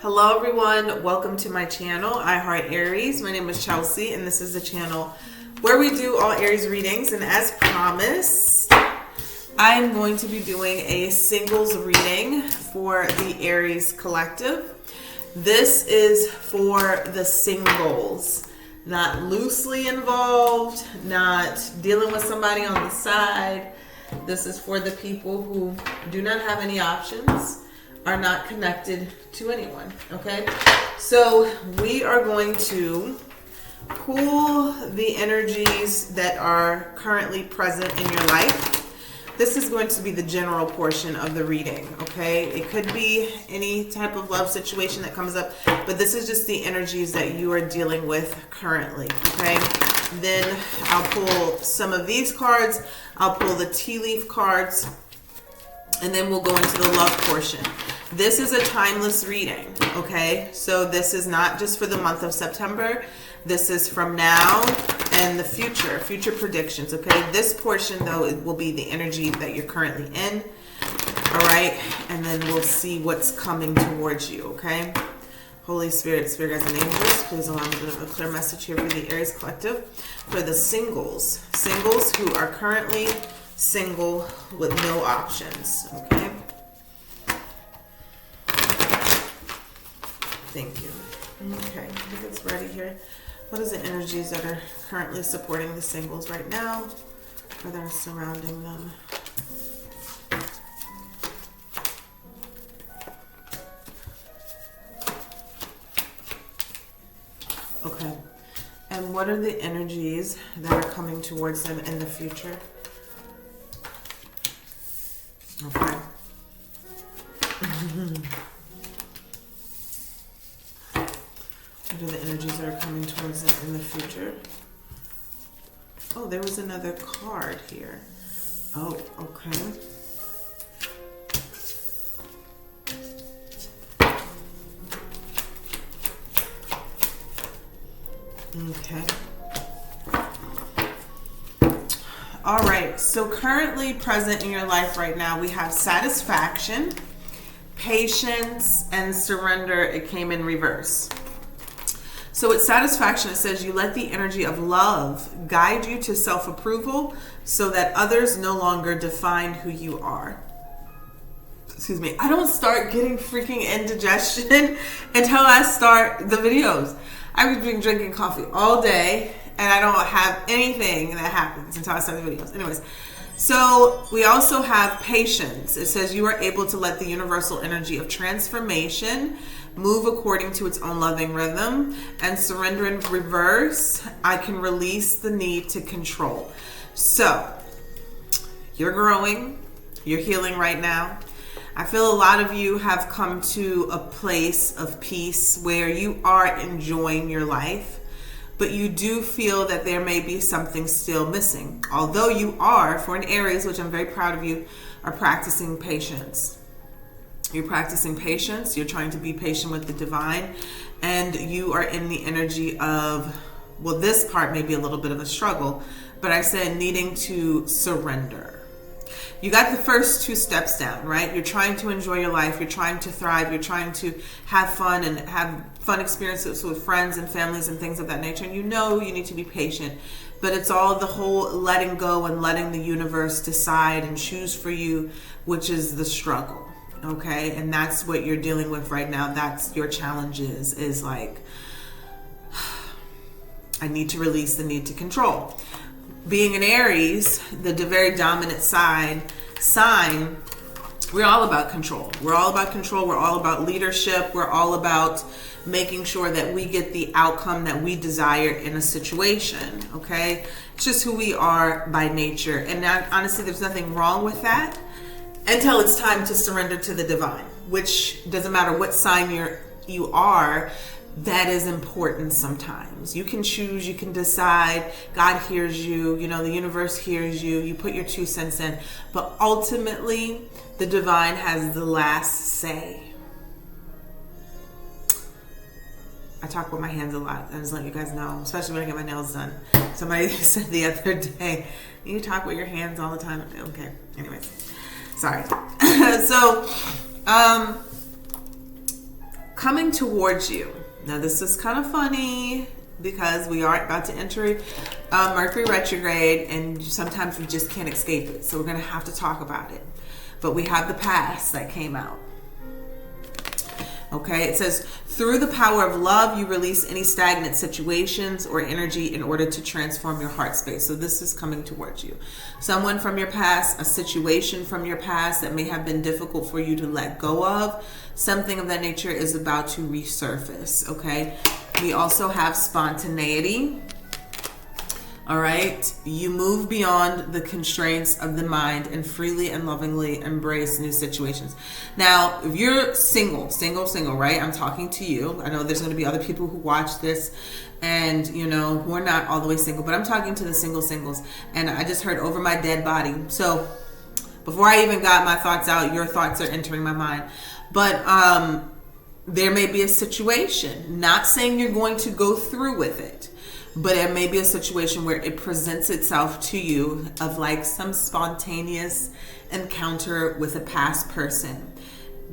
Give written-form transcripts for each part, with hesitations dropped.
Hello everyone, welcome to my channel, I Heart Aries. My name is Chelsea and this is the channel where we do all Aries readings, and as promised, I am going to be doing a singles reading for the Aries collective. This is for the singles, not loosely involved, not dealing with somebody on the side. This is for the people who do not have any options, are not connected to anyone, okay? So we are going to pull the energies that are currently present in your life. This is going to be the general portion of the reading, okay? It could be any type of love situation that comes up, but this is just the energies that you are dealing with currently, okay? Then I'll pull some of these cards, I'll pull the tea leaf cards, and then we'll go into the love portion. This is a timeless reading, okay? So this is not just for the month of September. This is from now and the future predictions, okay? This portion, though, it will be the energy that you're currently in, all right? And then we'll see what's coming towards you, okay? Holy Spirit, Spirit guides and angels, please allow me to have a clear message here for the Aries collective. For the singles who are currently single with no options, okay? Thank you. Okay, I think it's ready here. What is the energies that are currently supporting the singles right now, or that are surrounding them? Okay, and what are the energies that are coming towards them in the future? Okay. What are the energies that are coming towards them in the future? Oh, there was another card here. Oh, okay. Okay. All right, so currently present in your life right now, we have satisfaction, patience, and surrender. It came in reverse. So with satisfaction, it says you let the energy of love guide you to self-approval so that others no longer define who you are. Excuse me. I don't start getting freaking indigestion until I start the videos. I've been drinking coffee all day and I don't have anything that happens until I start the videos. Anyways, so we also have patience. It says you are able to let the universal energy of transformation move according to its own loving rhythm, and surrender in reverse. I can release the need to control. So you're growing, you're healing right now. I feel a lot of you have come to a place of peace where you are enjoying your life, but you do feel that there may be something still missing. Although you are, for an Aries, which I'm very proud of you, are practicing patience. You're practicing patience. You're trying to be patient with the divine, and you are in the energy of, well, this part may be a little bit of a struggle, but I said needing to surrender. You got the first two steps down, right? You're trying to enjoy your life. You're trying to thrive. You're trying to have fun and have fun experiences with friends and families and things of that nature. And you know you need to be patient, but it's all the whole letting go and letting the universe decide and choose for you, which is the struggle. Okay, and that's what you're dealing with right now. That's your challenge is like, I need to release the need to control. Being an Aries, the very dominant sign, we're all about control. We're all about control. We're all about leadership. We're all about making sure that we get the outcome that we desire in a situation, okay? It's just who we are by nature. And now, honestly, there's nothing wrong with that, until it's time to surrender to the divine, which doesn't matter what sign you are, that is important sometimes. You can choose, you can decide, God hears you, you know, the universe hears you, you put your 2 cents in, but ultimately the divine has the last say. I talk with my hands a lot. I just let you guys know, especially when I get my nails done. Somebody said the other day, you talk with your hands all the time. Okay, anyways. Sorry. So, coming towards you. Now, this is kind of funny because we are about to enter Mercury retrograde, and sometimes we just can't escape it. So we're going to have to talk about it. But we have the past that came out. Okay, it says, through the power of love, you release any stagnant situations or energy in order to transform your heart space. So this is coming towards you. Someone from your past, a situation from your past that may have been difficult for you to let go of, something of that nature is about to resurface, okay? We also have spontaneity. All right, you move beyond the constraints of the mind and freely and lovingly embrace new situations. Now, if you're single, right? I'm talking to you. I know there's going to be other people who watch this and, you know, who are not all the way single, but I'm talking to the singles. And I just heard over my dead body. So before I even got my thoughts out, your thoughts are entering my mind. But there may be a situation, not saying you're going to go through with it, but it may be a situation where it presents itself to you of like some spontaneous encounter with a past person.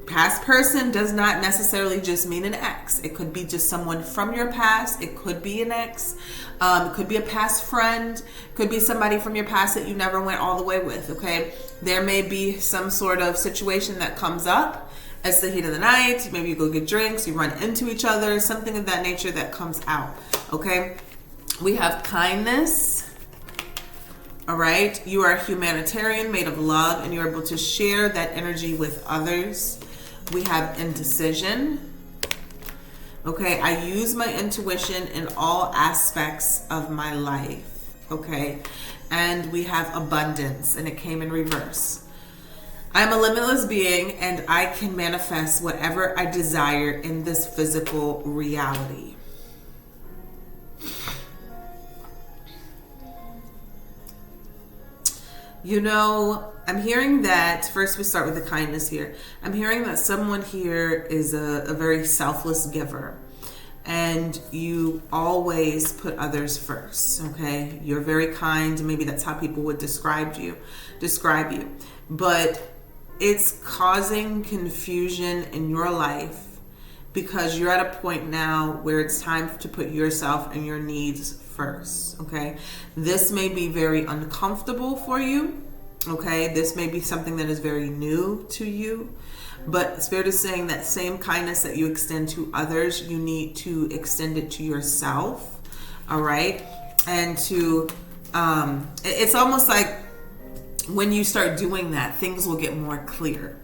Past person does not necessarily just mean an ex. It could be just someone from your past. It could be an ex. It could be a past friend. Could be somebody from your past that you never went all the way with, okay? There may be some sort of situation that comes up. It's the heat of the night. Maybe you go get drinks. You run into each other. Something of that nature that comes out, okay? We have kindness. All right. You are a humanitarian made of love, and you're able to share that energy with others. We have indecision. Okay. I use my intuition in all aspects of my life. Okay. And we have abundance, and it came in reverse. I'm a limitless being, and I can manifest whatever I desire in this physical reality. You know, I'm hearing that, first we start with the kindness here. I'm hearing that someone here is a very selfless giver, and you always put others first, okay? You're very kind, maybe that's how people would describe you. But it's causing confusion in your life because you're at a point now where it's time to put yourself and your needs first, okay? This may be very uncomfortable for you, okay? This may be something that is very new to you, but Spirit is saying that same kindness that you extend to others, you need to extend it to yourself, all right? And to, it's almost like when you start doing that, things will get more clear.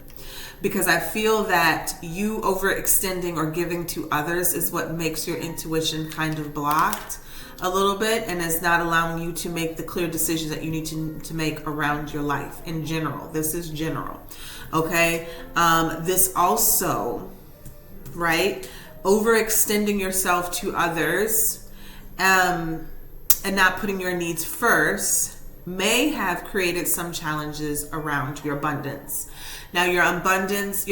Because I feel that you overextending or giving to others is what makes your intuition kind of blocked a little bit and is not allowing you to make the clear decisions that you need to make around your life in general. This is general. Okay. This also, right? Overextending yourself to others and not putting your needs first may have created some challenges around your abundance. Now your abundance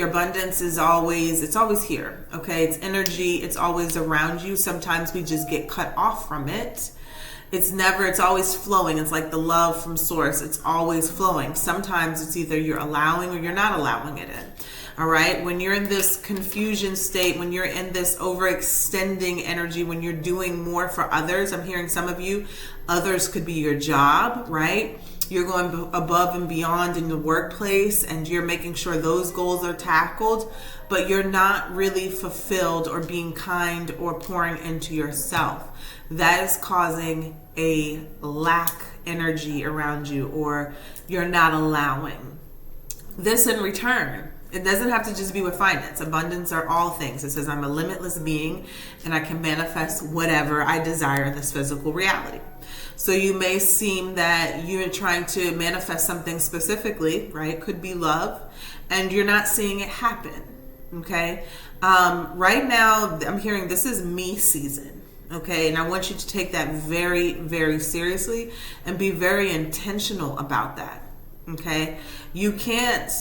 is always, it's always here, okay? It's energy, it's always around you. Sometimes we just get cut off from it. It's always flowing. It's like the love from source. It's always flowing. Sometimes it's either you're allowing or you're not allowing it in. All right. When you're in this confusion state, when you're in this overextending energy, when you're doing more for others, I'm hearing some of you, others could be your job, right? You're going above and beyond in the workplace and you're making sure those goals are tackled, but you're not really fulfilled or being kind or pouring into yourself. That is causing a lack energy around you, or you're not allowing. This in return, it doesn't have to just be with finance. Abundance are all things. It says I'm a limitless being and I can manifest whatever I desire in this physical reality. So you may seem that you're trying to manifest something specifically, right? Could be love, and you're not seeing it happen, okay? Right now, I'm hearing this is me season, okay? And I want you to take that very, very seriously and be very intentional about that, okay? You can't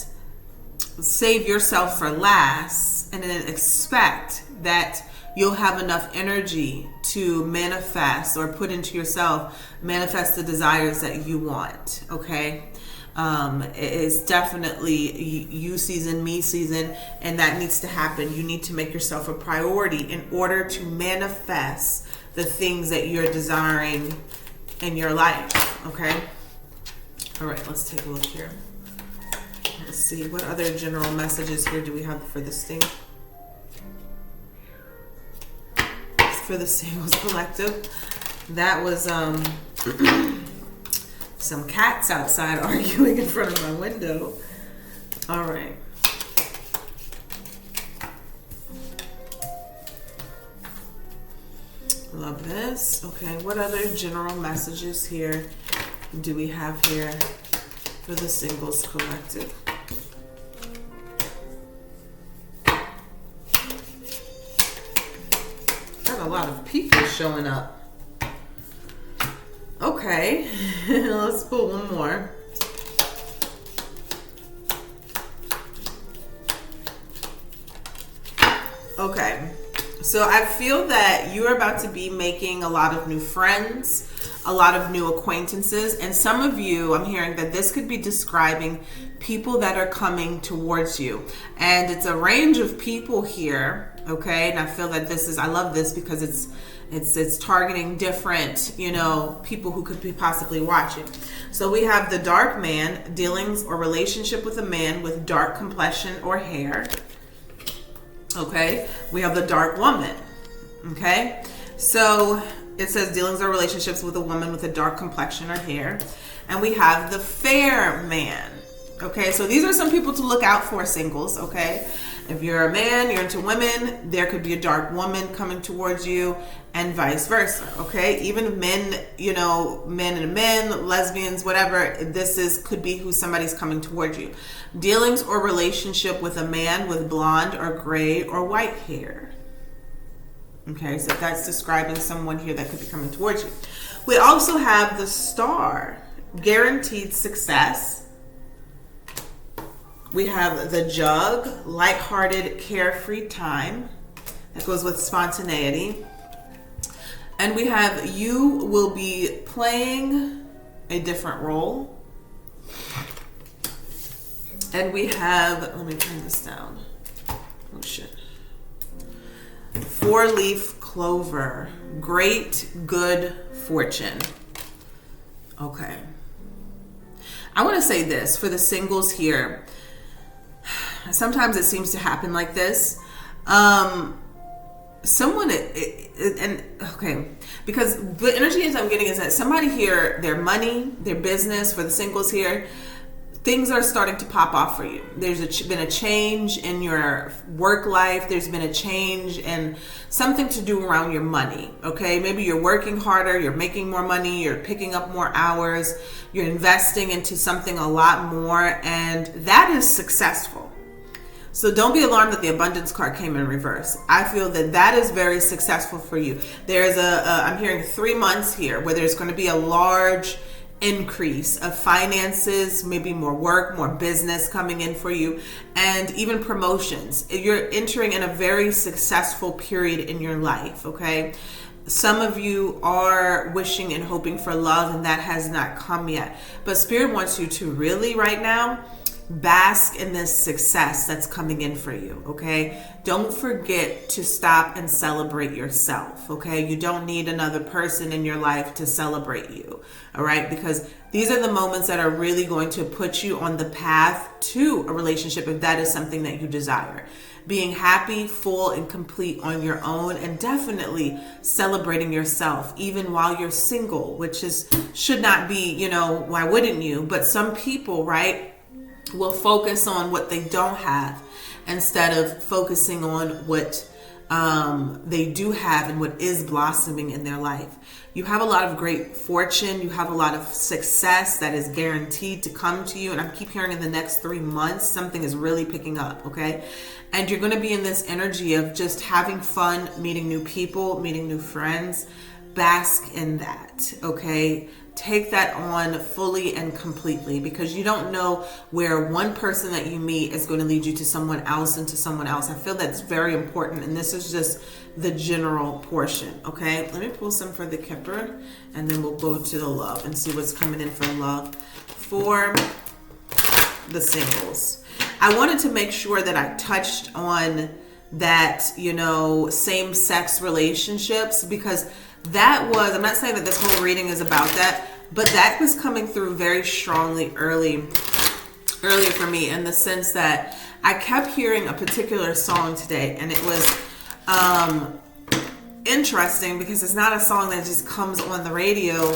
save yourself for last and then expect that you'll have enough energy to manifest or put into yourself, manifest the desires that you want, okay? It is definitely you season, me season, and that needs to happen. You need to make yourself a priority in order to manifest the things that you're desiring in your life, okay? All right, let's take a look here. Let's see, what other general messages here do we have for this thing? For the Singles Collective. That was some cats outside arguing in front of my window. All right. Love this. Okay, what other general messages here do we have here for the Singles Collective? Got a lot of people showing up. Okay, let's pull one more. Okay, so I feel that you're about to be making a lot of new friends, a lot of new acquaintances, and some of you, I'm hearing that this could be describing people that are coming towards you. And it's a range of people here, okay? And I feel that this is, I love this because it's targeting different, people who could be possibly watching. So we have the dark man, dealings or relationship with a man with dark complexion or hair. Okay, we have the dark woman. Okay, so it says dealings or relationships with a woman with a dark complexion or hair. And we have the fair man. Okay, so these are some people to look out for, singles. Okay, if you're a man, you're into women, there could be a dark woman coming towards you, and vice versa. Okay, even men, men and men, lesbians, whatever, could be who somebody's coming towards you. Dealings or relationship with a man with blonde or gray or white hair. Okay, so that's describing someone here that could be coming towards you. We also have the star, guaranteed success. We have the jug, lighthearted, carefree time. That goes with spontaneity. And we have you will be playing a different role. And we have, let me turn this down. Oh shit. 4-leaf clover, great good fortune. Okay. I want to say this for the singles here. Sometimes it seems to happen like this. Because the energy I'm getting is that somebody here, their money, their business, for the singles here, things are starting to pop off for you. There's been a change in your work life. There's been a change in something to do around your money, okay? Maybe you're working harder, you're making more money, you're picking up more hours, you're investing into something a lot more, and that is successful. So don't be alarmed that the abundance card came in reverse. I feel that is very successful for you. There's I'm hearing 3 months here where there's going to be a large increase of finances, maybe more work, more business coming in for you, and even promotions. You're entering in a very successful period in your life, okay? Some of you are wishing and hoping for love, and that has not come yet. But Spirit wants you to really, right now, bask in this success that's coming in for you, okay? Don't forget to stop and celebrate yourself, okay? You don't need another person in your life to celebrate you, all right? Because these are the moments that are really going to put you on the path to a relationship if that is something that you desire. Being happy, full, and complete on your own, and definitely celebrating yourself even while you're single, which should not be, why wouldn't you? But some people, right, will focus on what they don't have instead of focusing on what they do have and what is blossoming in their life. You have a lot of great fortune. You have a lot of success that is guaranteed to come to you. And I keep hearing in the next 3 months, something is really picking up, okay? And you're going to be in this energy of just having fun, meeting new people, meeting new friends. Bask in that, okay? Take that on fully and completely, because you don't know where one person that you meet is going to lead you to someone else and to someone else. I feel that's very important, and this is just the general portion, okay? Let me pull some for the Kipper, and then we'll go to the love and see what's coming in for love for the singles. I wanted to make sure that I touched on that, same-sex relationships, because that was, I'm not saying that this whole reading is about that, but that was coming through very strongly earlier for me, in the sense that I kept hearing a particular song today, and it was interesting because it's not a song that just comes on the radio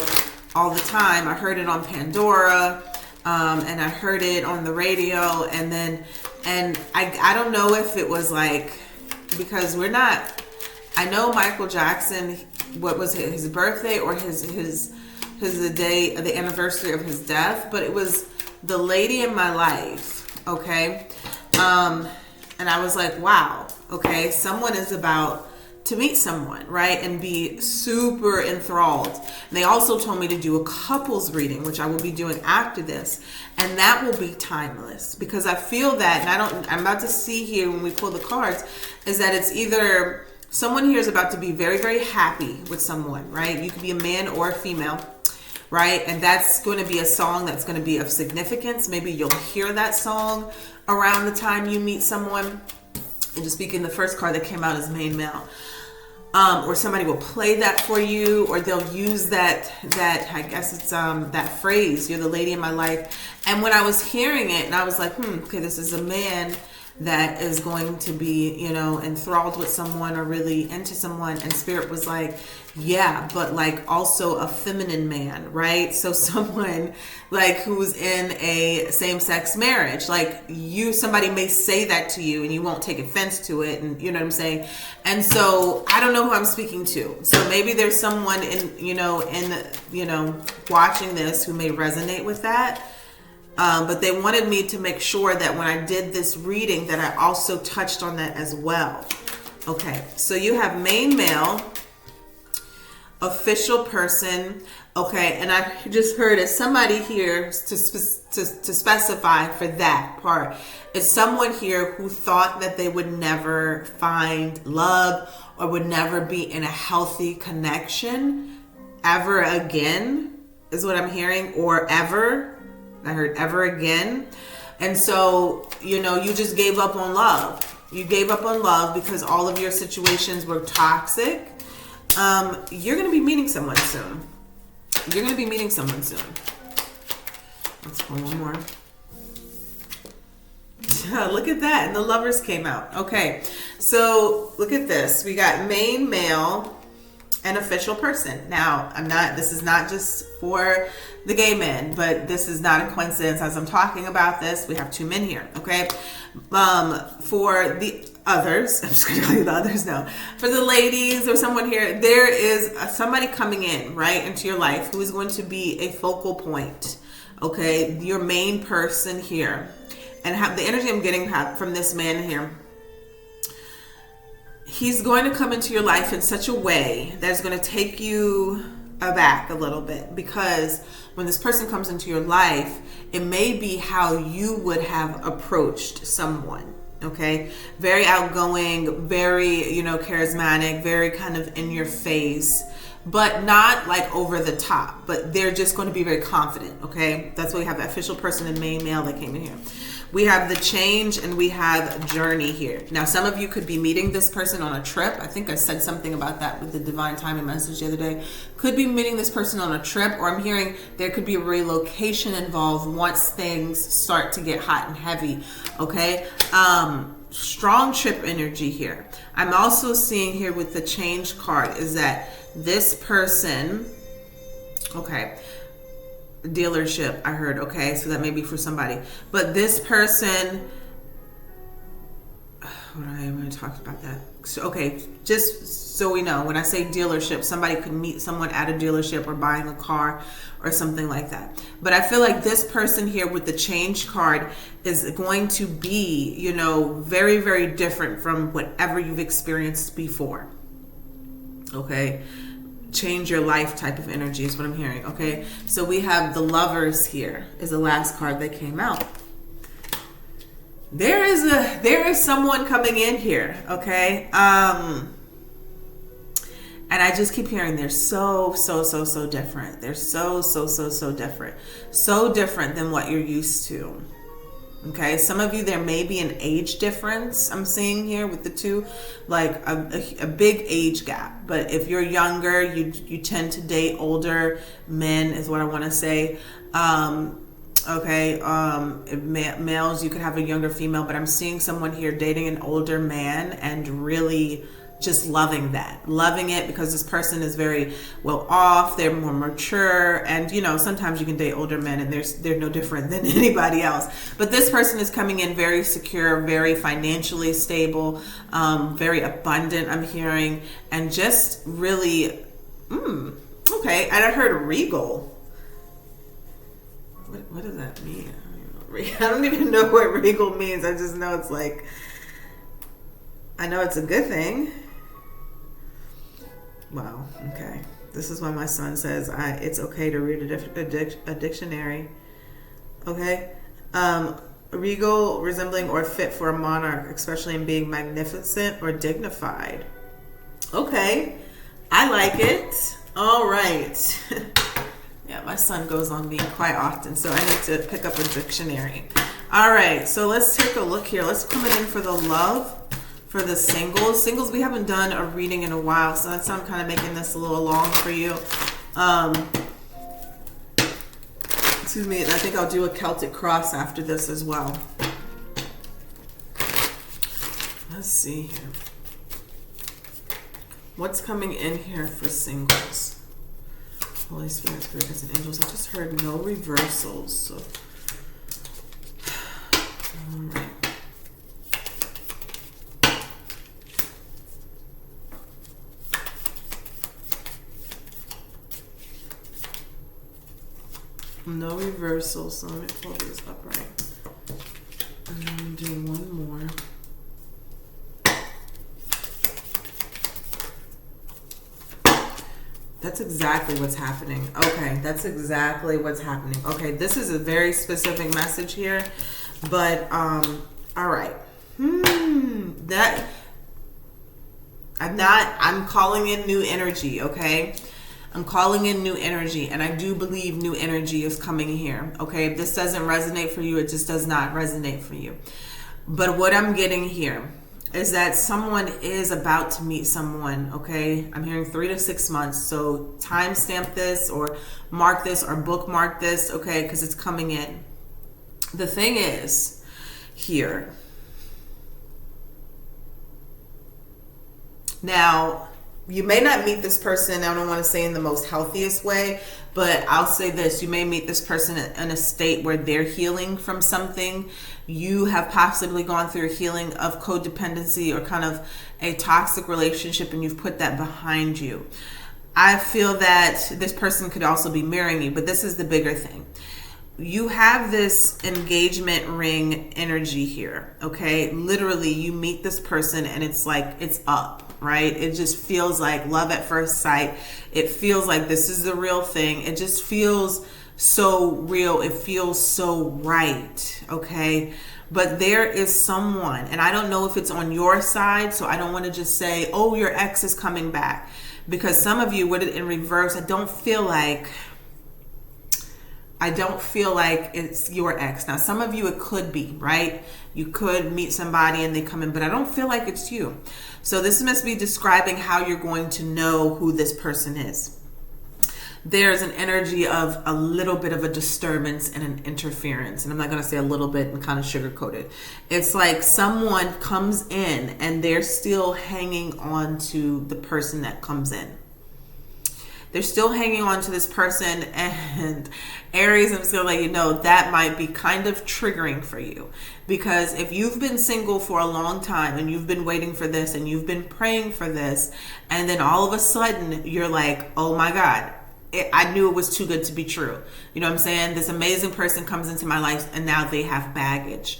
all the time. I heard it on Pandora, and I heard it on the radio, and I don't know if it was like, because I know Michael Jackson, what was it, his birthday or the anniversary of his death, but it was The Lady in My Life, okay? And I was like, wow, okay, someone is about to meet someone, right? And be super enthralled. And they also told me to do a couples reading, which I will be doing after this. And that will be timeless, because I feel that, and I'm about to see here when we pull the cards, is that it's either someone here is about to be very, very happy with someone, right? You could be a man or a female, right? And that's going to be a song that's going to be of significance. Maybe you'll hear that song around the time you meet someone. And just speaking, the first card that came out is main male. Or somebody will play that for you, or they'll use that I guess it's that phrase, "You're the lady in my life." And when I was hearing it, and I was like, okay, this is a man that is going to be, enthralled with someone or really into someone. And Spirit was like, yeah, but like also a feminine man, right? So someone like who's in a same-sex marriage, like somebody may say that to you and you won't take offense to it. And you know what I'm saying? And so I don't know who I'm speaking to. So maybe there's someone watching this who may resonate with that. But they wanted me to make sure that when I did this reading that I also touched on that as well. Okay, so you have main male, official person. Okay, and I just heard it. Somebody here to specify for that part is someone here who thought that they would never find love or would never be in a healthy connection ever again, is what I'm hearing, or ever. I heard ever again. And so, you just gave up on love. You gave up on love because all of your situations were toxic. You're going to be meeting someone soon. Let's pull one more. Look at that. And the Lovers came out. Okay. So look at this. We got main male and official person. Now, this is not just for the gay men, but this is not a coincidence. As I'm talking about this, we have two men here, okay? For the others, I'm just going to tell you the others now. For the ladies or someone here, there is somebody coming in, right, into your life who is going to be a focal point, okay? Your main person here. And the energy I'm getting from this man here, he's going to come into your life in such a way that's going to take you aback a little bit, because when this person comes into your life, it may be how you would have approached someone. Okay, very outgoing, very charismatic, very kind of in your face, but not like over the top, but they're just going to be very confident. Okay, that's why we have the official person and main male that came in here. We have the change and we have journey here. Now, some of you could be meeting this person on a trip. I think I said something about that with the divine timing message the other day. Could be meeting this person on a trip, or I'm hearing there could be a relocation involved once things start to get hot and heavy. Okay. Strong trip energy here. I'm also seeing here with the change card is that this person, okay, dealership, I heard, okay, so that may be for somebody, but this person, what I am going to talk about that. So, okay, just so we know, when I say dealership, somebody could meet someone at a dealership or buying a car or something like that. But I feel like this person here with the change card is going to be, very, very different from whatever you've experienced before. Okay. Change your life type of energy is what I'm hearing. Okay. So we have the Lovers here is the last card that came out. There is someone coming in here. Okay. And I just keep hearing they're so different. They're so different. So different than what you're used to. Okay, some of you, there may be an age difference I'm seeing here with the two, like a big age gap. But if you're younger, you tend to date older men is what I want to say. Males, you could have a younger female, but I'm seeing someone here dating an older man and really just loving it, because this person is very well off, they're more mature, and sometimes you can date older men and they're no different than anybody else, but this person is coming in very secure, very financially stable, very abundant, I'm hearing, and just really okay. And I heard regal. What does that mean? I don't even know what regal means. I just know it's like, I know it's a good thing. Wow. Okay. This is why my son says it's okay to read a dictionary. Okay. Regal, resembling or fit for a monarch, especially in being magnificent or dignified. Okay. I like it. All right. Yeah, my son goes on me quite often, so I need to pick up a dictionary. All right. So let's take a look here. Let's come in for the love. For the singles, we haven't done a reading in a while, so that's why I'm kind of making this a little long for you. Excuse me, and I think I'll do a Celtic cross after this as well. Let's see here. What's coming in here for singles? Holy Spirit, Spirit, guides, and angels. I just heard no reversals. So, all right. No reversal, so let me pull these upright. And then do one more. That's exactly what's happening. Okay, that's exactly what's happening. Okay, this is a very specific message here, but all right. I'm calling in new energy, okay? I'm calling in new energy, and I do believe new energy is coming here. Okay, if this doesn't resonate for you, it just does not resonate for you. But what I'm getting here is that someone is about to meet someone. Okay, I'm hearing 3 to 6 months. So timestamp this, or mark this, or bookmark this. Okay, because it's coming in. The thing is here. Now, you may not meet this person, I don't want to say in the most healthiest way, but I'll say this. You may meet this person in a state where they're healing from something. You have possibly gone through a healing of codependency or kind of a toxic relationship, and you've put that behind you. I feel that this person could also be marrying you, but this is the bigger thing. You have this engagement ring energy here, okay? Literally, you meet this person and it's like, it's up, right? It just feels like love at first sight. It feels like this is the real thing. It just feels so real. It feels so right, okay? But there is someone, and I don't know if it's on your side, so I don't want to just say, oh, your ex is coming back. Because some of you, with it in reverse, I don't feel like it's your ex. Now, some of you, it could be, right? You could meet somebody and they come in, but I don't feel like it's you. So this must be describing how you're going to know who this person is. There's an energy of a little bit of a disturbance and an interference. And I'm not going to say a little bit and kind of sugarcoat it. It's like someone comes in and they're still hanging on to the person that comes in. They're still hanging on to this person, and Aries, I'm just going to let you know that might be kind of triggering for you, because if you've been single for a long time and you've been waiting for this and you've been praying for this, and then all of a sudden you're like, oh my God, I knew it was too good to be true. You know what I'm saying? This amazing person comes into my life and now they have baggage.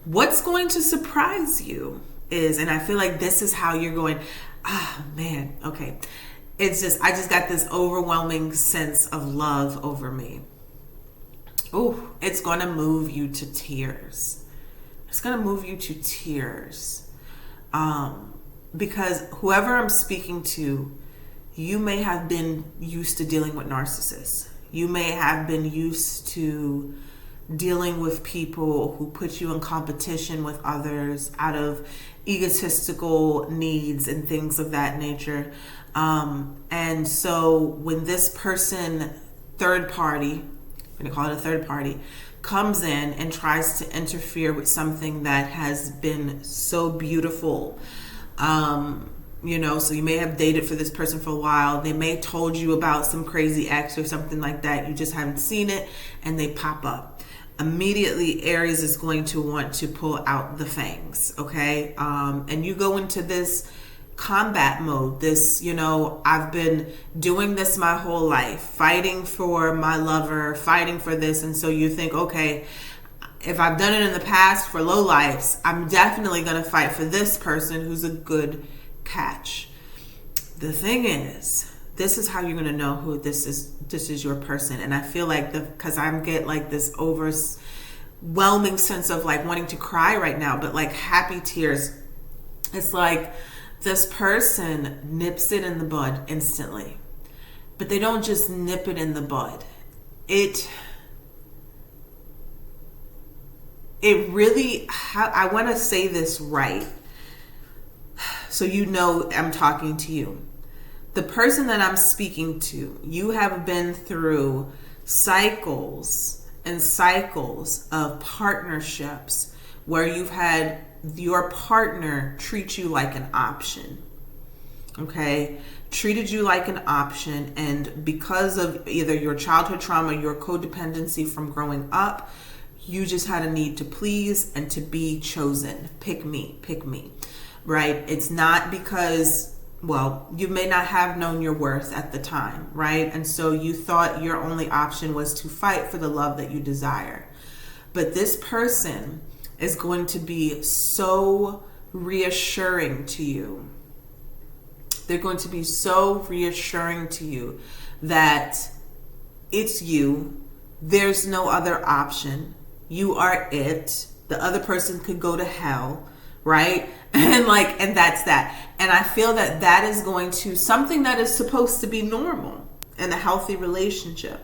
What's going to surprise you is, and I feel like this is how you're going, man, okay. It's just, I just got this overwhelming sense of love over me. Ooh, it's going to move you to tears. It's going to move you to tears. Because whoever I'm speaking to, you may have been used to dealing with narcissists. You may have been used to dealing with people who put you in competition with others out of egotistical needs and things of that nature. And so when this person, third party, I'm going to call it a third party, comes in and tries to interfere with something that has been so beautiful, so you may have dated for this person for a while. They may told you about some crazy ex or something like that. You just haven't seen it, and they pop up. Immediately, Aries is going to want to pull out the fangs, okay? And you go into this combat mode. This, I've been doing this my whole life, fighting for my lover, fighting for this. And so you think, okay, if I've done it in the past for low lives, I'm definitely going to fight for this person who's a good catch. The thing is, this is how you're going to know who this is your person. And I feel like because I get like this overwhelming sense of like wanting to cry right now, but like happy tears. It's like this person nips it in the bud instantly, but they don't just nip it in the bud. It really, I want to say this right, so I'm talking to you. The person that I'm speaking to, you have been through cycles and cycles of partnerships where you've had your partner treat you like an option, okay? Treated you like an option, and because of either your childhood trauma, your codependency from growing up, you just had a need to please and to be chosen. Pick me, right? It's not because, you may not have known your worth at the time, right? And so you thought your only option was to fight for the love that you desire. But this person is going to be so reassuring to you. They're going to be so reassuring to you that it's you. There's no other option. You are it. The other person could go to hell, right? And that's that. And I feel that is going to, something that is supposed to be normal in a healthy relationship,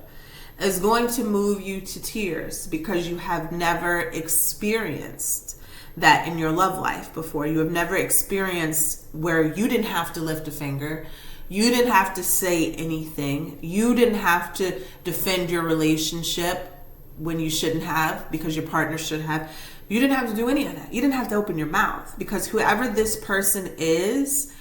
is going to move you to tears because you have never experienced that in your love life before. You have never experienced where you didn't have to lift a finger. You didn't have to say anything. You didn't have to defend your relationship when you shouldn't have, because your partner should have. You didn't have to do any of that. You didn't have to open your mouth, because whoever this person is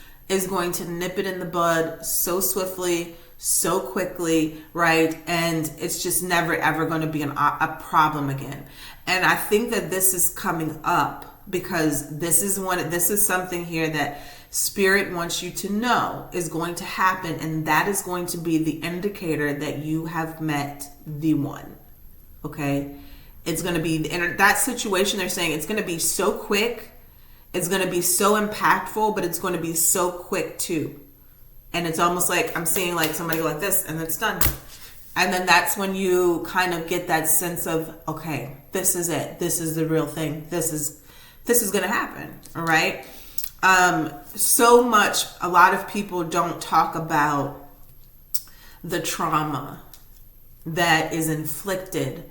going to nip it in the bud so swiftly, so quickly, right? And it's just never ever going to be a problem again. And I think that this is coming up because this is something here that Spirit wants you to know is going to happen, and that is going to be the indicator that you have met the one. Okay? It's going to be, in that situation, they're saying it's going to be so quick, it's going to be so impactful, but it's going to be so quick too. And it's almost like I'm seeing like somebody go like this and it's done. And then that's when you kind of get that sense of, okay, this is it. This is the real thing. This is going to happen. All right. So much, a lot of people don't talk about the trauma that is inflicted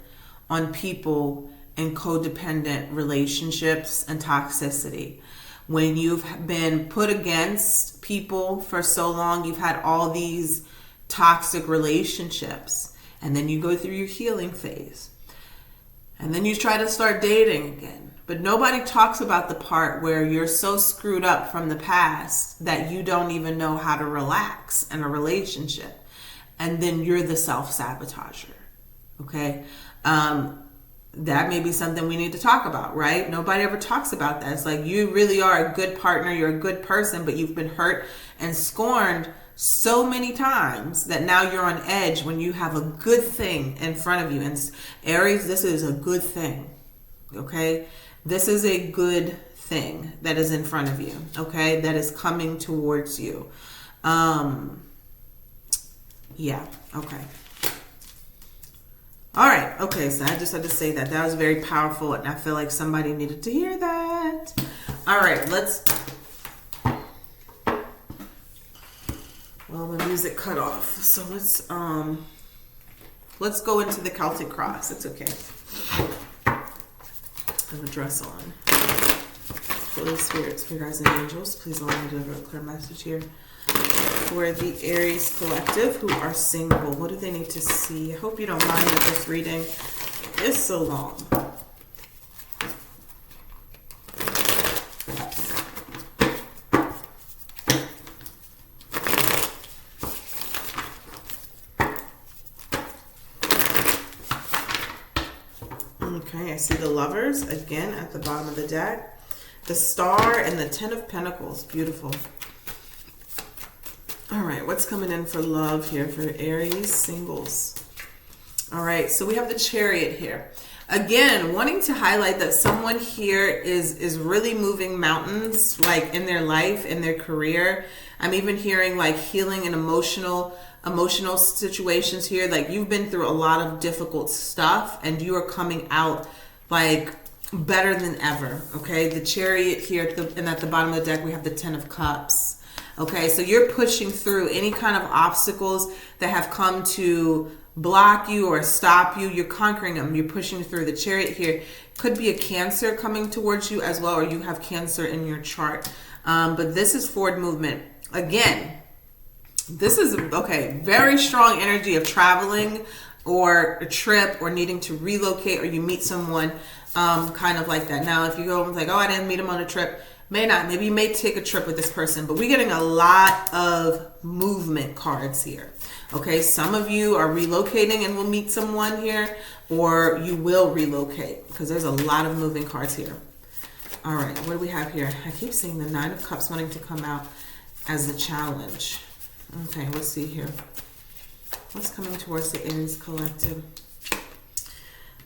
on people in codependent relationships and toxicity. When you've been put against people for so long, you've had all these toxic relationships, and then you go through your healing phase, and then you try to start dating again. But nobody talks about the part where you're so screwed up from the past that you don't even know how to relax in a relationship, and then you're the self-sabotager. Okay? That may be something we need to talk about, right? Nobody ever talks about that. It's like you really are a good partner, you're a good person, but you've been hurt and scorned so many times that now you're on edge when you have a good thing in front of you. And Aries, this is a good thing, okay? This is a good thing that is in front of you, okay? That is coming towards you. Yeah, okay. All right, okay, so I just had to say that. That was very powerful, and I feel like somebody needed to hear that. All right, well, my music cut off, so let's Let's go into the Celtic cross. It's okay. I have a dress on. Holy Spirit, Spirit guides and angels, please allow me to deliver a clear message here for the Aries collective who are single. What do they need to see? I hope you don't mind that this reading is so long. Okay, I see the Lovers again at the bottom of the deck. The Star and the Ten of Pentacles. Beautiful. All right, what's coming in for love here for Aries singles? All right, so we have the Chariot here. Again, wanting to highlight that someone here is really moving mountains, like in their life, in their career. I'm even hearing like healing and emotional situations here. Like you've been through a lot of difficult stuff and you are coming out like better than ever. Okay, the Chariot here and at the bottom of the deck we have the Ten of Cups. Okay, so you're pushing through any kind of obstacles that have come to block you or stop you. You're conquering them. You're pushing through. The Chariot here could be a Cancer coming towards you as well, or you have Cancer in your chart. But this is forward movement. Again, this is, okay, very strong energy of traveling or a trip or needing to relocate, or you meet someone kind of like that. Now, if you go and like, oh, I didn't meet him on a trip, may not. Maybe you may take a trip with this person, but we're getting a lot of movement cards here. Okay, some of you are relocating and will meet someone here, or you will relocate because there's a lot of moving cards here. All right, what do we have here? I keep seeing the Nine of Cups wanting to come out as a challenge. Okay, let's see here. What's coming towards the Aries collective?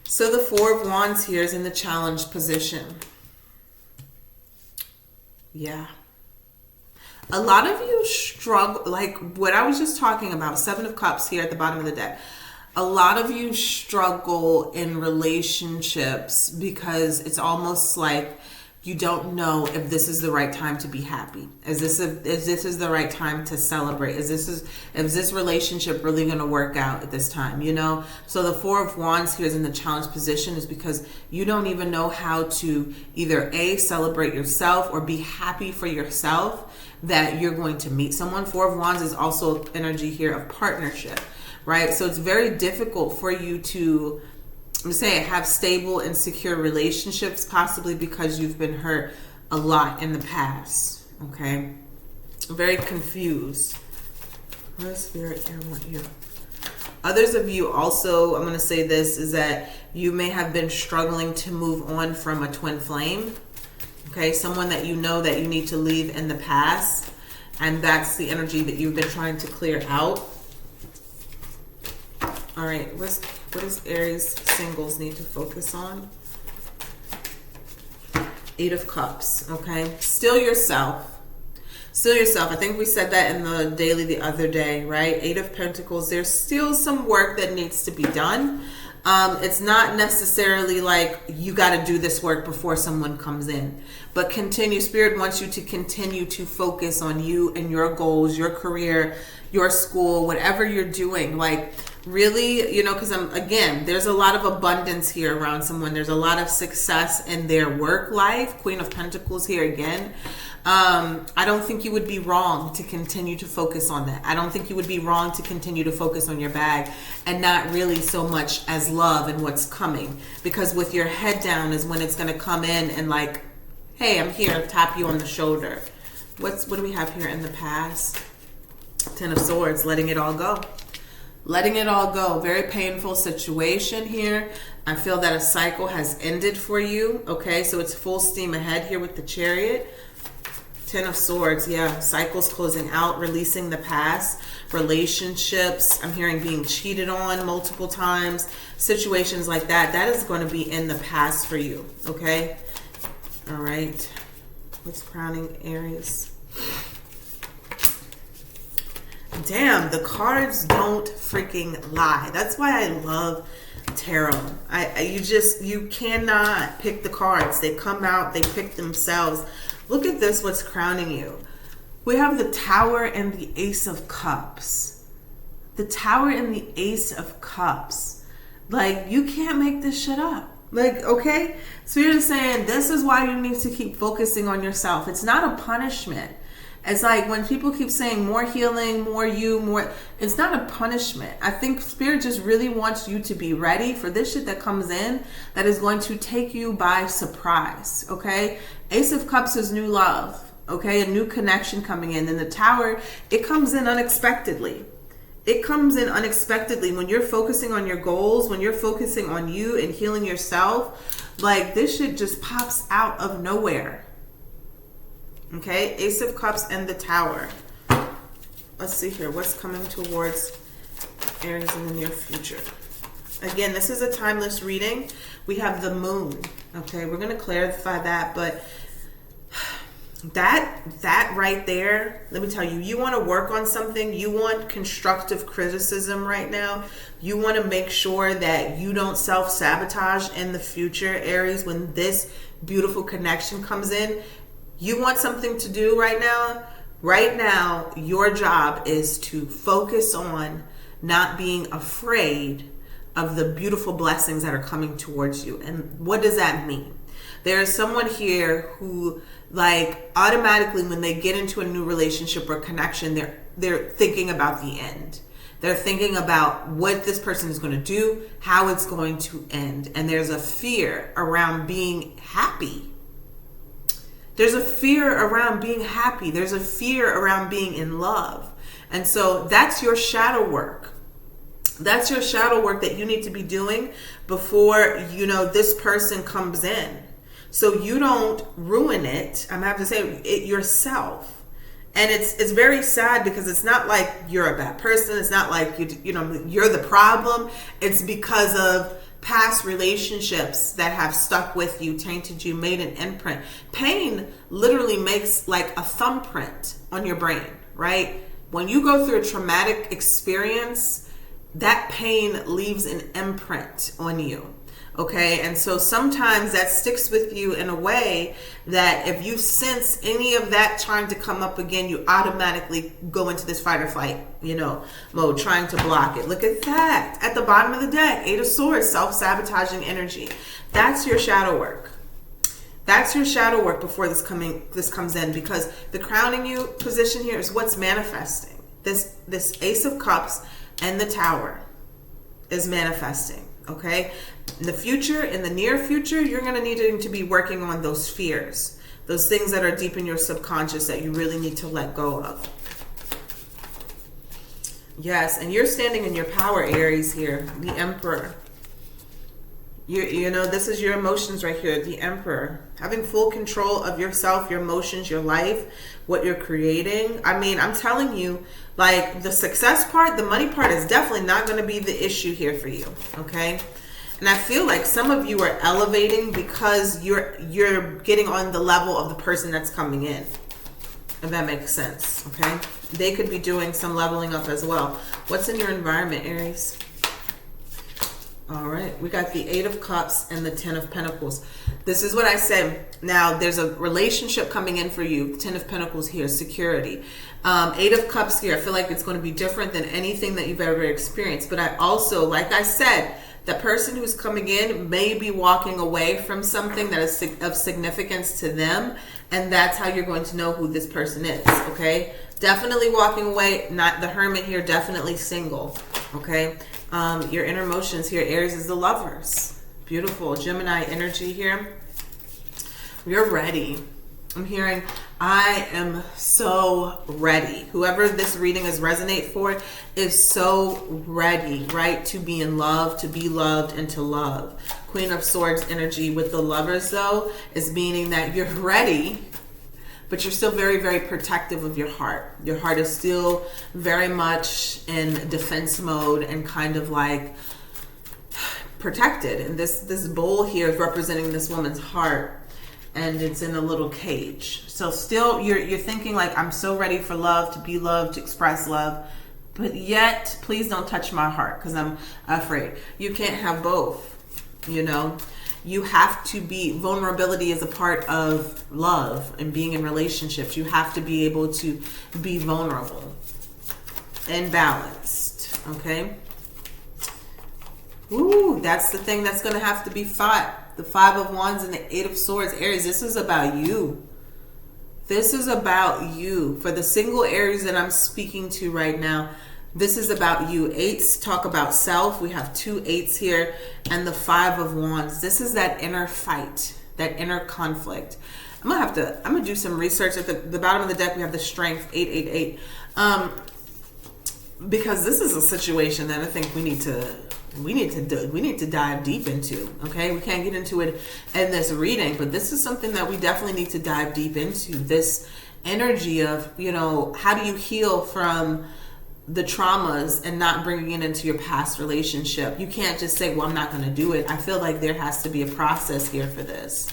So the Four of Wands here is in the challenge position. Yeah. A lot of you struggle, like what I was just talking about, Seven of Cups here at the bottom of the deck. A lot of you struggle in relationships because it's almost like you don't know if this is the right time to be happy. Is this the right time to celebrate? Is this relationship really going to work out at this time? You know, so the Four of Wands here is in the challenge position is because you don't even know how to either celebrate yourself or be happy for yourself that you're going to meet someone. Four of Wands is also energy here of partnership, right? So it's very difficult for you to, I'm saying, have stable and secure relationships, possibly because you've been hurt a lot in the past. Okay, very confused. What does Spirit here want you? Others of you also, I'm going to say this, is that you may have been struggling to move on from a twin flame. Okay, someone that you know that you need to leave in the past, and that's the energy that you've been trying to clear out. All right, what does Aries singles need to focus on? Eight of Cups, okay? Still yourself. Still yourself. I think we said that in the daily the other day, right? Eight of Pentacles. There's still some work that needs to be done. It's not necessarily like you got to do this work before someone comes in, but continue. Spirit wants you to continue to focus on you and your goals, your career, your school, whatever you're doing. Like really, you know, because again, there's a lot of abundance here around someone. There's a lot of success in their work life. Queen of Pentacles here again. I don't think you would be wrong to continue to focus on that. I don't think you would be wrong to continue to focus on your bag and not really so much as love and what's coming, because with your head down is when it's going to come in and like, hey, I'm here, tap you on the shoulder. What do we have here in the past? Ten of Swords, letting it all go. Letting it all go. Very painful situation here. I feel that a cycle has ended for you. Okay, so it's full steam ahead here with the Chariot. Ten of Swords, yeah. Cycles closing out, releasing the past. Relationships, I'm hearing being cheated on multiple times. Situations like that. That is going to be in the past for you. Okay? All right. What's crowning Aries? Damn, the cards don't freaking lie. That's why I love tarot. You cannot pick the cards. They come out, they pick themselves. Look at this, what's crowning you. We have the Tower and the Ace of Cups. the Tower and the Ace of Cups. Like, you can't make this shit up. Like, okay? Spirit is saying this is why you need to keep focusing on yourself. It's not a punishment. It's like when people keep saying more healing, more you, more, it's not a punishment. I think Spirit just really wants you to be ready for this shit that comes in that is going to take you by surprise, okay? Ace of Cups is new love, okay? A new connection coming in. And the Tower, it comes in unexpectedly. It comes in unexpectedly when you're focusing on your goals, when you're focusing on you and healing yourself. Like, this shit just pops out of nowhere. Okay, Ace of Cups and the Tower. Let's see here. What's coming towards Aries in the near future? Again, this is a timeless reading. We have the Moon. Okay, we're going to clarify that, but that right there, let me tell you, you want to work on something. You want constructive criticism right now. You want to make sure that you don't self-sabotage in the future, Aries, when this beautiful connection comes in. You want something to do right now. Right now, your job is to focus on not being afraid of the beautiful blessings that are coming towards you. And what does that mean? There is someone here who, like, automatically when they get into a new relationship or connection, they're thinking about the end. They're thinking about what this person is going to do, how it's going to end. And there's a fear around being happy. There's a fear around being happy. There's a fear around being in love. And so that's your shadow work. That's your shadow work that you need to be doing before, this person comes in. So you don't ruin it. I'm going to have to say it yourself. And it's very sad because it's not like you're a bad person. It's not like you're the problem. It's because of past relationships that have stuck with you, tainted you, made an imprint. Pain literally makes like a thumbprint on your brain, right? When you go through a traumatic experience, that pain leaves an imprint on you. Okay, and so sometimes that sticks with you in a way that if you sense any of that trying to come up again, you automatically go into this fight or flight, mode, trying to block it. Look at that. At the bottom of the deck, Eight of Swords, self-sabotaging energy. That's your shadow work. That's your shadow work before this comes in, because the crowning you position here is what's manifesting. This Ace of Cups and the Tower is manifesting. Okay, in the future, in the near future, you're going to need to be working on those fears, those things that are deep in your subconscious that you really need to let go of. Yes, and you're standing in your power, Aries, here, the Emperor. This is your emotions right here, the Emperor. Having full control of yourself, your emotions, your life, what you're creating. I mean, I'm telling you, like, the success part, the money part is definitely not going to be the issue here for you, okay? And I feel like some of you are elevating because you're getting on the level of the person that's coming in, if that makes sense, okay? They could be doing some leveling up as well. What's in your environment, Aries? All right, we got the Eight of Cups and the Ten of Pentacles. This is what I said. Now, there's a relationship coming in for you. Ten of Pentacles here, security. Eight of Cups here. I feel like it's going to be different than anything that you've ever experienced. But I also, like I said, the person who's coming in may be walking away from something that is of significance to them. And that's how you're going to know who this person is, okay? Definitely walking away. Not the Hermit here, definitely single, okay? Your inner emotions here, Aries, is the Lovers. Beautiful. Gemini energy here. You're ready. I'm hearing, I am so ready. Whoever this reading is resonate for is so ready, right? To be in love, to be loved, and to love. Queen of Swords energy with the Lovers, though, is meaning that you're ready, but you're still very, very protective of your heart. Your heart is still very much in defense mode and kind of like protected. And this bowl here is representing this woman's heart, and it's in a little cage. So still you're thinking like, I'm so ready for love, to be loved, to express love, but yet please don't touch my heart because I'm afraid. You can't have both, You have to be, vulnerability is a part of love and being in relationships. You have to be able to be vulnerable and balanced. Okay. Ooh, that's the thing that's going to have to be fought. The Five of Wands and the Eight of Swords. Aries, this is about you. This is about you. For the single Aries that I'm speaking to right now, this is about you. Eights talk about self. We have 2 eights here. And the Five of Wands. This is that inner fight, that inner conflict. I'm gonna do some research. At the bottom of the deck, we have the Strength, 888. Because this is a situation that I think we need to dive deep into. Okay, we can't get into it in this reading, but this is something that we definitely need to dive deep into. This energy of, how do you heal from the traumas and not bringing it into your past relationship? You can't just say, well, I'm not going to do it. I feel like there has to be a process here for this,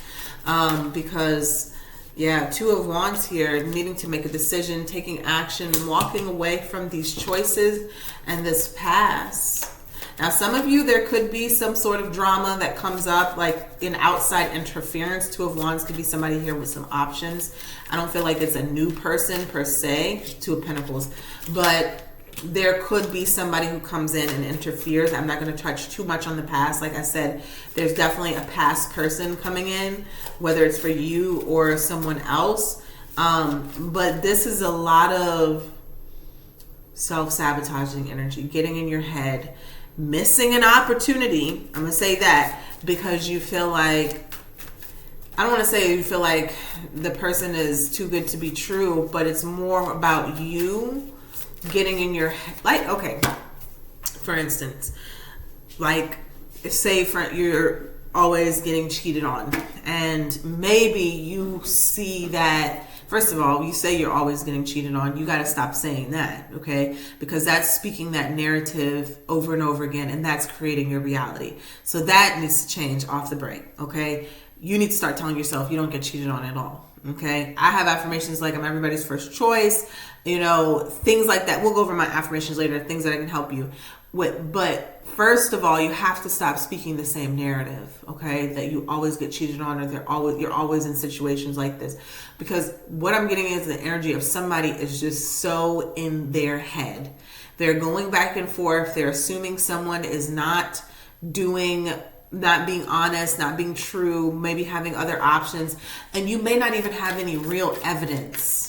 because 2 of Wands here, needing to make a decision, taking action, and walking away from these choices and this past. Now, some of you, there could be some sort of drama that comes up, like in outside interference. 2 of Wands could be somebody here with some options. I don't feel like it's a new person per se, 2 of Pentacles, but there could be somebody who comes in and interferes. I'm not going to touch too much on the past. Like I said, there's definitely a past person coming in, whether it's for you or someone else. But this is a lot of self-sabotaging energy, getting in your head, missing an opportunity. I'm going to say that because you feel like, I don't want to say you feel like the person is too good to be true, but it's more about you getting in your head. Like, okay, for instance, like, say you're always getting cheated on, and maybe you see that. First of all, you say you're always getting cheated on. You got to stop saying that, okay? Because that's speaking that narrative over and over again, and that's creating your reality. So that needs to change off the break, okay? You need to start telling yourself you don't get cheated on at all, okay? I have affirmations like I'm everybody's first choice, things like that. We'll go over my affirmations later, things that I can help you with. But first of all, you have to stop speaking the same narrative, okay? That you always get cheated on, or you're always in situations like this. Because what I'm getting is the energy of somebody is just so in their head. They're going back and forth. They're assuming someone is not being honest, not being true, maybe having other options. And you may not even have any real evidence.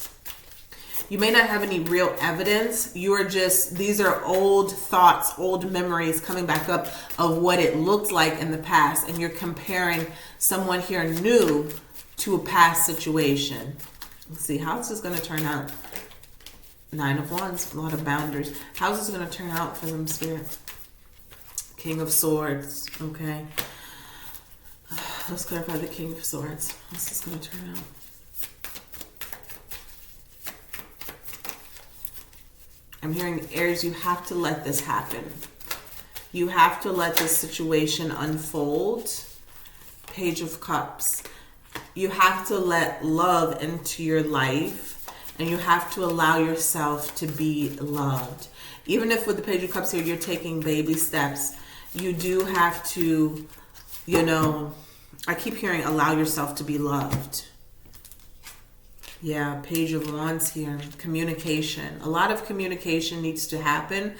You may not have any real evidence. These are old thoughts, old memories coming back up of what it looked like in the past. And you're comparing someone here new to a past situation. Let's see, how's this going to turn out? 9 of Wands, a lot of boundaries. How's this going to turn out for them, Spirit? King of Swords, okay. Let's clarify the King of Swords. How's this going to turn out? I'm hearing, Aries, you have to let this happen. You have to let this situation unfold. Page of Cups. You have to let love into your life, and you have to allow yourself to be loved. Even if with the Page of Cups here, you're taking baby steps, you do have to, I keep hearing allow yourself to be loved. Yeah, Page of Wands here. Communication. A lot of communication needs to happen.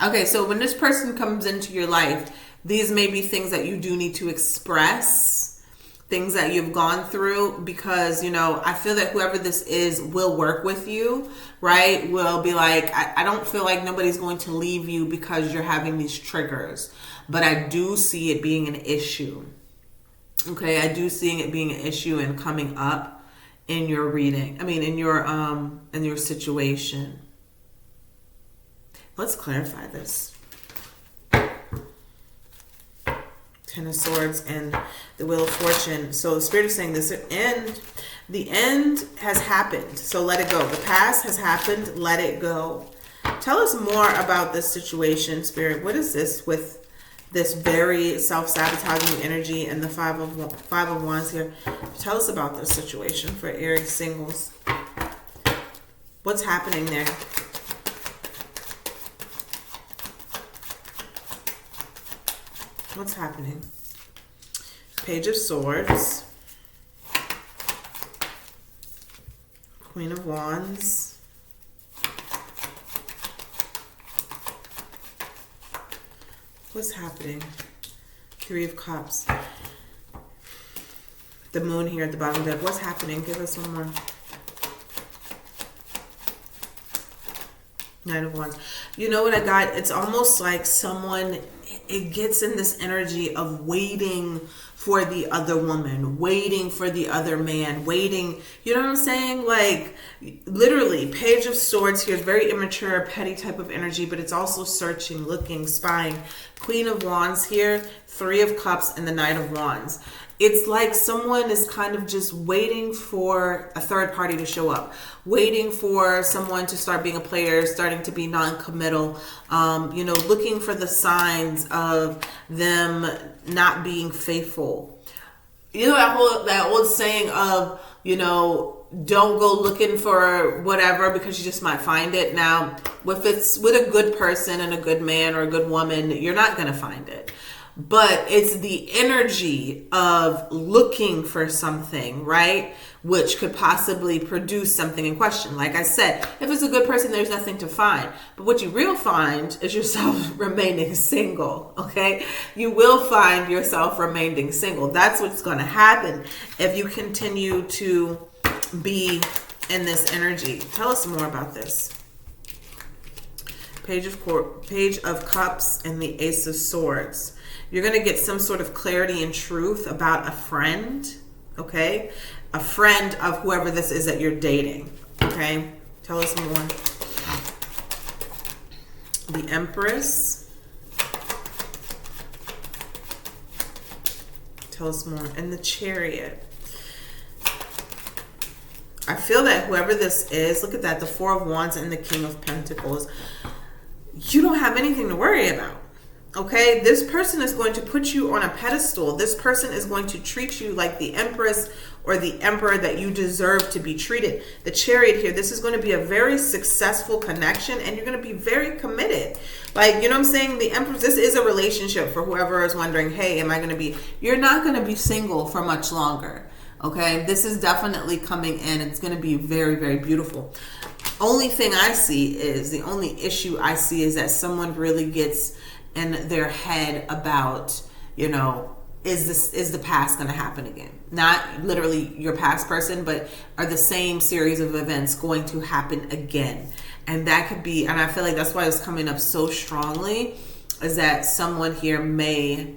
Okay, so when this person comes into your life, these may be things that you do need to express, things that you've gone through, because, I feel that whoever this is will work with you, right? Will be like, I don't feel like nobody's going to leave you because you're having these triggers, but I do see it being an issue. Okay, I do see it being an issue and coming up in your reading. In your situation. Let's clarify this. 10 of Swords and the Wheel of Fortune. So the Spirit is saying the end has happened. So let it go. The past has happened. Let it go. Tell us more about this situation, Spirit. What is this with this very self-sabotaging energy and the Five of Wands here? Tell us about this situation for Aries singles. What's happening there? What's happening? Page of Swords. Queen of Wands. What's happening? Three of Cups. The moon here at the bottom of the deck. What's happening? Give us one more. Nine of Wands. You know what I got? It's almost like someone, it gets in this energy of waiting for the other woman, waiting for the other man, waiting. You know what I'm saying? Like, literally, Page of Swords here is very immature, petty type of energy, but it's also searching, looking, spying. Queen of Wands here, Three of Cups, and the Knight of Wands. It's like someone is kind of just waiting for a third party to show up, waiting for someone to start being a player, starting to be non-committal, you know, looking for the signs of them not being faithful. You know, that old saying of, you know, don't go looking for whatever because you just might find it. Now, if it's with a good person and a good man or a good woman, you're not going to find it. But it's the energy of looking for something, right? Which could possibly produce something in question. Like I said, if it's a good person, there's nothing to find. But what you will find is yourself remaining single, okay? You will find yourself remaining single. That's what's going to happen if you continue to be in this energy. Tell us more about this. Page of Cups and the Ace of Swords. You're going to get some sort of clarity and truth about a friend, okay? A friend of whoever this is that you're dating, okay? Tell us more. The Empress. Tell us more. And the Chariot. I feel that whoever this is, look at that, the Four of Wands and the King of Pentacles. You don't have anything to worry about. Okay, this person is going to put you on a pedestal. This person is going to treat you like the Empress or the Emperor that you deserve to be treated. The Chariot here, this is going to be a very successful connection and you're going to be very committed. Like, you know what I'm saying? The Empress, this is a relationship for whoever is wondering, hey, am I going to be, you're not going to be single for much longer. Okay, this is definitely coming in. It's going to be very, very beautiful. Only thing I see is, the only issue I see is that someone really gets in their head about, you know, is the past going to happen again? Not literally your past person, but are the same series of events going to happen again? And that could be, and I feel like that's why it's coming up so strongly, is that someone here may,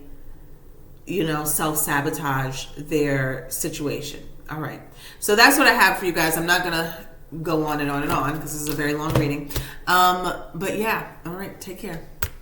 you know, self-sabotage their situation. All right. So that's what I have for you guys. I'm not going to go on and on and on because this is a very long reading. But yeah. All right. Take care.